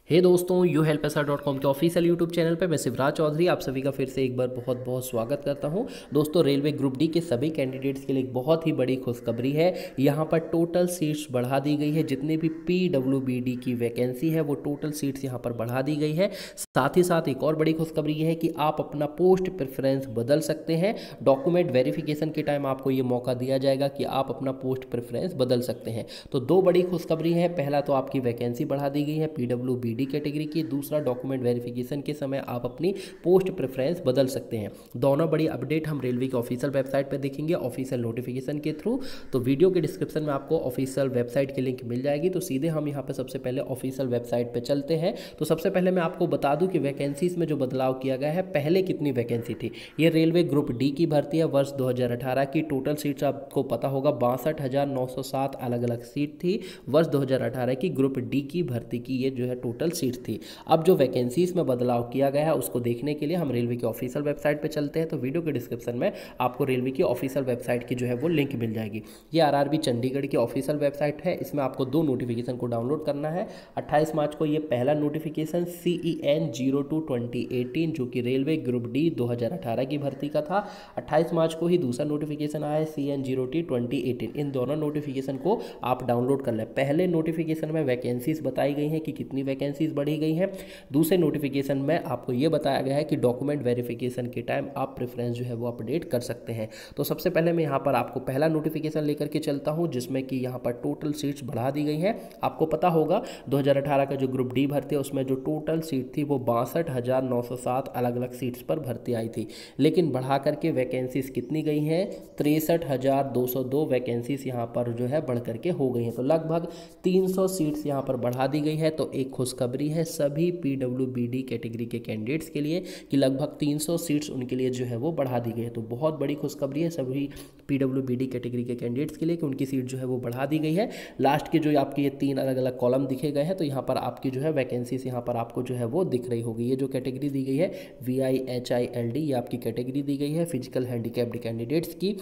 दोस्तों YouHelpAsa.com के official YouTube channel पे मैं शिवराज चौधरी आप सभी का फिर से एक बार बहुत बहुत स्वागत करता हूं। दोस्तों रेलवे ग्रुप डी के सभी कैंडिडेट्स के लिए एक बहुत ही बड़ी खुशखबरी है। यहां पर टोटल सीट्स बढ़ा दी गई है। जितने भी PWBD की वैकेंसी है वो टोटल सीट्स यहां पर बढ़ा दी गई है। साथ ही साथ एक और बड़ी खुशखबरी ये है कि आप अपना पोस्ट प्रेफरेंस बदल सकते हैं। डॉक्यूमेंट वेरिफिकेशन के टाइम आपको ये मौका दिया जाएगा कि आप अपना पोस्ट प्रेफरेंस बदल सकते हैं। तो दो बड़ी खुशखबरी है। पहला तो आपकी वैकेंसी बढ़ा दी गई है PWBD कैटेगरी की। दूसरा डॉक्यूमेंट वेरिफिकेशन के समय आप अपनी पोस्ट प्रेफरेंस बदल सकते हैं। दोनों बड़ी अपडेट हम रेलवे की ऑफिशियल वेबसाइट पर देखेंगे ऑफिशियल नोटिफिकेशन के थ्रू। तो वीडियो के डिस्क्रिप्शन में आपको ऑफिशियल वेबसाइट की लिंक मिल जाएगी। तो सीधे हम यहाँ पर सबसे पहले ऑफिशियल वेबसाइट पर चलते हैं। तो सबसे पहले मैं आपको बता दूं कि वैकेंसीज में जो बदलाव किया गया है, पहले कितनी वैकेंसी थी। ये रेलवे ग्रुप डी की भर्ती है वर्ष 2018 की। टोटल सीट्स आपको पता होगा 62,907 अलग अलग सीट थी वर्ष 2018 की ग्रुप डी की भर्ती की। ये जो है टोटल सीट थी। अब जो वैकेंसीज में बदलाव किया गया है उसको देखने के लिए हम रेलवे की ऑफिशियल वेबसाइट पे चलते हैं। तो वीडियो के डिस्क्रिप्शन में आपको रेलवे की ऑफिशियल वेबसाइट की जो है वो लिंक मिल जाएगी। ये आरआरबी चंडीगढ़ की ऑफिशियल वेबसाइट है। इसमें आपको दो नोटिफिकेशन को डाउनलोड करना है। 28 मार्च को ये पहला नोटिफिकेशन CEN 02/2018 जो कि रेलवे ग्रुप डी 2018 की भर्ती का था। 28 मार्च को ही दूसरा नोटिफिकेशन आया है CN 0T/2018। इन दोनों नोटिफिकेशन को आप डाउनलोड कर लें। पहले नोटिफिकेशन में वैकेंसीज बताई गई हैं कि कितनी वैकेंसीज बढ़ी गई हैं। दूसरे नोटिफिकेशन में आपको ये बताया गया है कि डॉक्यूमेंट वेरिफिकेशन के टाइम आप प्रेफरेंस जो है वो अपडेट कर सकते हैं। तो सबसे पहले मैं यहाँ पर आपको पहला नोटिफिकेशन लेकर के चलता हूँ जिसमें कि यहाँ पर टोटल सीट्स बढ़ा दी गई हैं। आपको पता होगा 2018 का जो ग्रुप डी भर्ती है उसमें जो टोटल सीट थी वो 62,907 अलग अलग सीट्स पर भर्ती आई थी। लेकिन बढ़ा करके वैकेंसीज कितनी गई हैं, 63,202 वैकेंसीज यहाँ पर जो है बढ़ करके हो गई हैं। तो लगभग 300 सीट्स यहाँ पर बढ़ा दी गई है। तो एक खुशखबरी है सभी PWBD कैटेगरी के कैंडिडेट्स के लिए कि लगभग 300 सीट्स उनके लिए जो है वो बढ़ा दी गई है। तो बहुत बड़ी खुशखबरी है सभी PWBD कैटेगरी के कैंडिडेट्स के लिए कि उनकी सीट जो है वो बढ़ा दी गई है। लास्ट के जो आपके ये 3 अलग अलग कॉलम दिखे गए हैं तो यहाँ पर आपकी जो है वैकेंसीज यहाँ पर आपको जो है वो दिख रही होगी। ये जो कैटेगरी दी गई है VIHILD ये आपकी कैटेगरी दी गई है फिजिकल हैंडीकैप्ड कैंडिडेट्स की।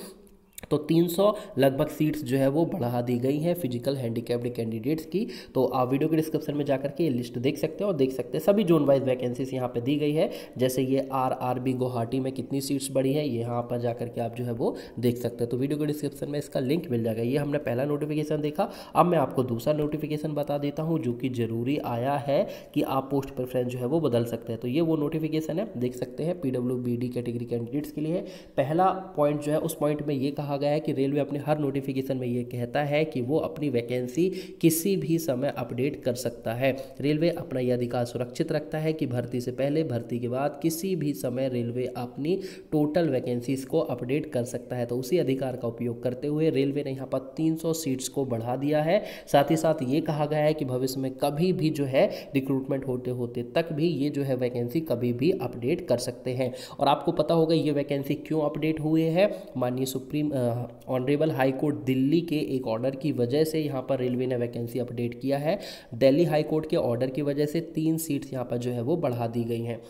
तो 300 लगभग सीट्स जो है वो बढ़ा दी गई हैं फिजिकल हैंडीकैप्ड कैंडिडेट्स की। तो आप वीडियो के डिस्क्रिप्शन में जाकर के ये लिस्ट देख सकते हैं और देख सकते हैं सभी जोन वाइज वैकेंसीज यहाँ पे दी गई है। जैसे ये RRB गुवाहाटी में कितनी सीट्स बढ़ी है यहाँ पर जाकर के आप जो है वो देख सकते हैं। तो वीडियो के डिस्क्रिप्शन में इसका लिंक मिल जाएगा। ये हमने पहला नोटिफिकेशन देखा। अब मैं आपको दूसरा नोटिफिकेशन बता देता हूँ जो कि जरूरी आया है कि आप पोस्ट प्रेफरेंस जो है वो बदल सकते हैं। तो ये वो नोटिफिकेशन है, देख सकते हैं PWBD कैटेगरी कैंडिडेट्स के लिए है। पहला पॉइंट जो है उस पॉइंट में ये कहा गया है कि रेलवे अपने हर नोटिफिकेशन में ये कहता है कि वो अपनी वैकेंसी किसी भी समय अपडेट कर सकता है। रेलवे अपना यह अधिकार सुरक्षित रखता है कि भर्ती से पहले भर्ती के बाद किसी भी समय रेलवे अपनी टोटल वैकेंसीज को अपडेट कर सकता है। तो उसी अधिकार का उपयोग करते हुए रेलवे ने यहाँ पर 300 सीट्स को बढ़ा दिया है। साथ ही साथ ये कहा गया है कि भविष्य में कभी भी जो है रिक्रूटमेंट होते होते तक भी ये जो है वैकेंसी कभी भी अपडेट कर सकते हैं। और आपको पता होगा ये वैकेंसी क्यों अपडेट हुए हैं। माननीय supreme honourable high court Delhi के एक ऑर्डर की वजह से यहाँ पर रेलवे ने वैकेंसी अपडेट किया है। दिल्ली हाई कोर्ट के ऑर्डर की वजह से 3 सीट्स यहाँ पर जो है वो बढ़ा दी गई हैं।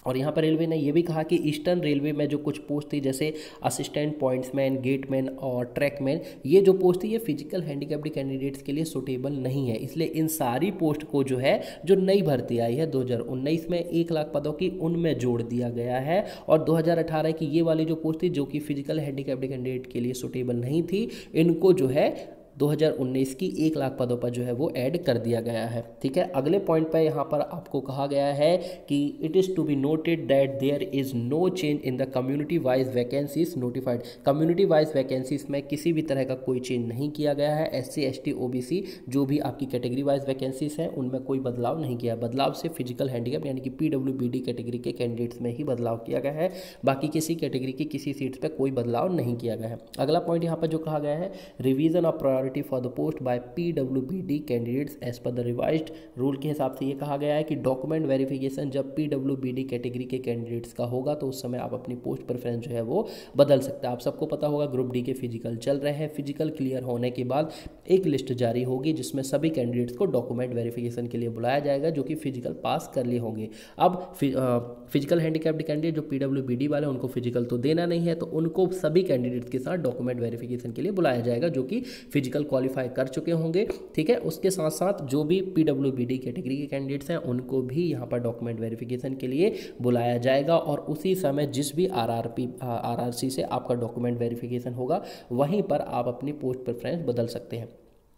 और यहाँ पर रेलवे ने यह भी कहा कि ईस्टर्न रेलवे में जो कुछ पोस्ट थी जैसे असिस्टेंट पॉइंट्समैन, गेटमैन और ट्रैकमैन, ये जो पोस्ट थी ये फिजिकल हैंडीकैप्ड कैंडिडेट्स के लिए सूटेबल नहीं है। इसलिए इन सारी पोस्ट को जो है जो नई भर्ती आई है 2019 में 1 लाख पदों की उनमें जोड़ दिया गया है। और 2018 की ये वाली जो पोस्ट थी जो कि फिजिकल हैंडीकैप्ड कैंडिडेट के लिए सूटेबल नहीं थी, इनको जो है 2019 की 1 लाख पदों पर जो है वो ऐड कर दिया गया है। ठीक है, अगले पॉइंट पर यहाँ पर आपको कहा गया है कि it is to be noted that there is no change in the community wise vacancies notified. Community wise vacancies में किसी भी तरह का कोई चेंज नहीं किया गया है। SC ST OBC जो भी आपकी कैटेगरी वाइज वैकेंसीज हैं उनमें कोई बदलाव नहीं किया। बदलाव से फिजिकल हैंडीकैप यानी कि PWBD कैटेगरी के कैंडिडेट्स में ही बदलाव किया गया है। बाकी किसी कैटेगरी की किसी सीट्स पर कोई बदलाव नहीं किया गया है। अगला पॉइंट यहाँ पर जो कहा गया है, revision of priority for the post by PWBD candidates as per the revised rule के हिसाब से ये कहा गया है कि डॉक्यूमेंट वेरिफिकेशन जब PWBD कैटेगरी के कैंडिडेट्स का होगा तो उस समय आप अपनी पोस्ट प्रेफरेंस जो है वो बदल सकते हैं। आप सबको पता होगा ग्रुप डी के फिजिकल चल रहे हैं। फिजिकल क्लियर होने के बाद एक लिस्ट जारी होगी जिसमें सभी कैंडिडेट्स को डॉक्यूमेंट वेरिफिकेशन के लिए बुलाया जाएगा जो कि फिजिकल पास कर लिए होंगे। अब फिजिकल हैंडीकैप्ड कैंडिडेट जो PWBD वाले उनको फिजिकल तो देना नहीं है, तो उनको सभी कैंडिडेट्स के साथ डॉक्यूमेंट वेरिफिकेशन के लिए बुलाया जाएगा जो कि फिजिकल फिजिकल क्वालिफाई कर चुके होंगे, ठीक है। उसके साथ साथ जो भी PWBD कैटेगरी के कैंडिडेट्स हैं उनको भी यहाँ पर डॉक्यूमेंट वेरिफिकेशन के लिए बुलाया जाएगा, और उसी समय जिस भी RRC से आपका डॉक्यूमेंट वेरिफिकेशन होगा वहीं पर आप अपनी पोस्ट प्रेफरेंस बदल सकते हैं।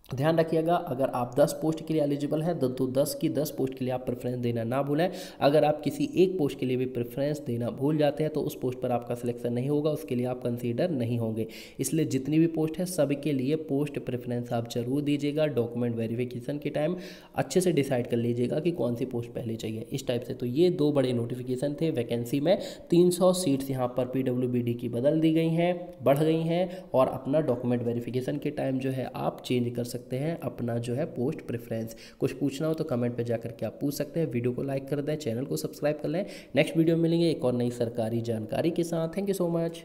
ध्यान रखिएगा, अगर आप 10 पोस्ट के लिए एलिजिबल हैं तो 10 की 10 पोस्ट के लिए आप प्रेफरेंस देना ना भूलें। अगर आप किसी एक पोस्ट के लिए भी प्रेफरेंस देना भूल जाते हैं तो उस पोस्ट पर आपका सिलेक्शन नहीं होगा, उसके लिए आप कंसीडर नहीं होंगे। इसलिए जितनी भी पोस्ट है सभी के लिए पोस्ट प्रेफरेंस आप जरूर दीजिएगा। डॉक्यूमेंट वेरिफिकेशन के टाइम अच्छे से डिसाइड कर लीजिएगा कि कौन सी पोस्ट पहले चाहिए, इस टाइप से। तो ये 2 बड़े नोटिफिकेशन थे वैकेंसी में। 300 सीट्स यहाँ पर PWBD की बदल दी गई हैं, बढ़ गई हैं, और अपना डॉक्यूमेंट वेरिफिकेशन के टाइम जो है आप चेंज कर सकते हैं अपना जो है पोस्ट प्रेफरेंस। कुछ पूछना हो तो कमेंट पे जाकर के आप पूछ सकते हैं। वीडियो को लाइक कर दें, चैनल को सब्सक्राइब कर लें। नेक्स्ट वीडियो में मिलेंगे एक और नई सरकारी जानकारी के साथ। Thank you so much.